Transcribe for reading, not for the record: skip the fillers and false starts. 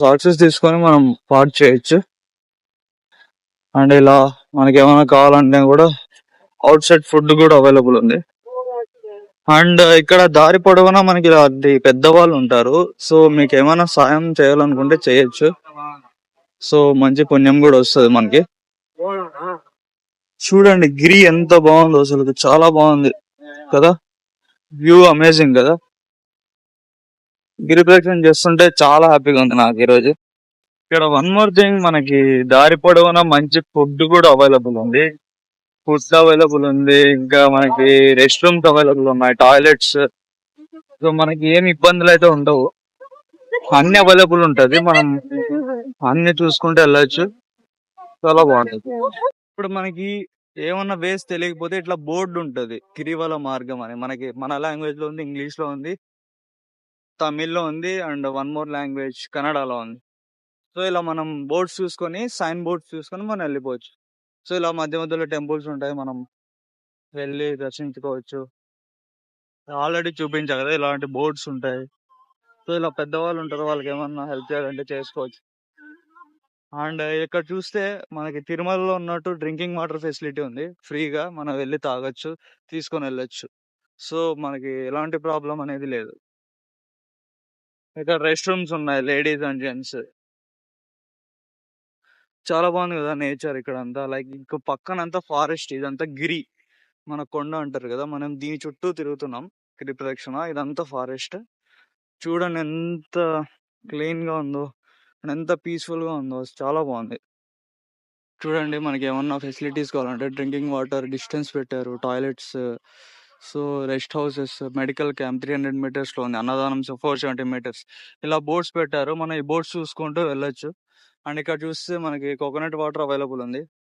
సార్సెస్ తీసుకొని మనం పార్క్ చేయొచ్చు. అండ్ ఇలా మనకి ఏమైనా కావాలంటే కూడా అవుట్ సైడ్ ఫుడ్ కూడా అవైలబుల్ ఉంది. అండ్ ఇక్కడ దారి పొడవునా మనకి ఇలాంటి పెద్దవాళ్ళు ఉంటారు. సో మీకు ఏమైనా సాయం చేయాలనుకుంటే చేయొచ్చు. సో మంచి పుణ్యం కూడా వస్తుంది మనకి. చూడండి గిరి ఎంత బాగుందో, అసలు చాలా బాగుంది కదా. వ్యూ అమేజింగ్ కదా. గిరి ప్రదక్షిణ చేస్తుంటే చాలా హ్యాపీగా ఉంది నాకు ఈరోజు. ఇక్కడ వన్ మోర్ థింగ్, మనకి దారి పొడవునా మంచి ఫుడ్ కూడా అవైలబుల్ ఉంది. ఫుడ్ అవైలబుల్ ఉంది, ఇంకా మనకి రెస్ట్ రూమ్స్ అవైలబుల్ ఉన్నాయి, టాయిలెట్స్. సో మనకి ఏమి ఇబ్బందులు అయితే ఉండవు, అన్ని అవైలబుల్ ఉంటది. మనం అన్ని చూసుకుంటే వెళ్ళొచ్చు, చాలా బాగుంటది. ఇప్పుడు మనకి ఏమన్నా వేస్ తెలియకపోతే ఇట్లా బోర్డు ఉంటది, గిరివల మార్గం అని. మనకి మన లాంగ్వేజ్ లో ఉంది, ఇంగ్లీష్ లో ఉంది, తమిళ్లో ఉంది, అండ్ వన్ మోర్ లాంగ్వేజ్ కన్నడలో ఉంది. సో ఇలా మనం బోర్డ్స్ చూసుకొని, సైన్ బోర్డ్స్ చూసుకొని మనం వెళ్ళిపోవచ్చు. సో ఇలా మధ్య మధ్యలో టెంపుల్స్ ఉంటాయి, మనం వెళ్ళి దర్శించుకోవచ్చు. ఆల్రెడీ చూపించా కదా, ఇలాంటి బోర్డ్స్ ఉంటాయి. సో ఇలా పెద్దవాళ్ళు ఉంటారు, వాళ్ళకి ఏమన్నా హెల్ప్ చేయాలంటే చేసుకోవచ్చు. అండ్ ఇక్కడ చూస్తే మనకి తిరుమలలో ఉన్నట్టు డ్రింకింగ్ వాటర్ ఫెసిలిటీ ఉంది, ఫ్రీగా మనం వెళ్ళి తాగొచ్చు, తీసుకొని వెళ్ళొచ్చు. సో మనకి ఎలాంటి ప్రాబ్లం అనేది లేదు. ఇక్కడ రెస్ట్ రూమ్స్ ఉన్నాయి, లేడీస్ అండ్ జెంట్స్. చాలా బాగుంది కదా నేచర్ ఇక్కడ అంతా. లైక్ ఇంకో పక్కనంతా ఫారెస్ట్, ఇదంతా గిరి, మన కొండ అంటారు కదా, మనం దీని చుట్టూ తిరుగుతున్నాం గిరి ప్రదక్షిణ. ఇదంతా ఫారెస్ట్. చూడండి ఎంత క్లీన్ గా ఉందో, and ఎంత పీస్ఫుల్ గా ఉందో, చాలా బాగుంది. చూడండి మనకి ఏమన్నా ఫెసిలిటీస్ కావాలంటే డ్రింకింగ్ వాటర్, డిస్టెన్స్ పెట్టారు, toilets, so rest houses, medical camp 300 meters లో ఉంది, అన్నదానం 470 meters, ఇలా బోర్డ్స్ పెట్టారు. మనం ఈ బోర్డ్స్ చూసుకుంటూ వెళ్ళొచ్చు. అండ్ ఇక్కడ చూస్తే మనకి కోకోనట్ వాటర్ అవైలబుల్ ఉంది.